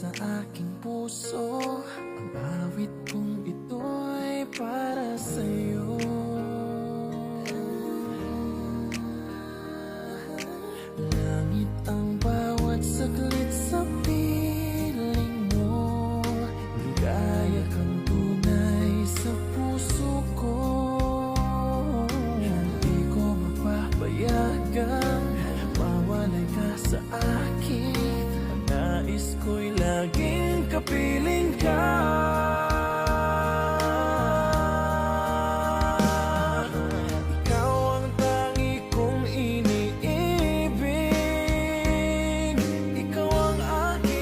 sa aking puso. Ang awit kong ito'y para sa'yo. Langit ang bawat saglit sa piling mo. Ligaya kang tunay sa puso ko. Hindi ko mapapayagang mawalay ka sa akin. Ang nais ko'y laging kapiling ka.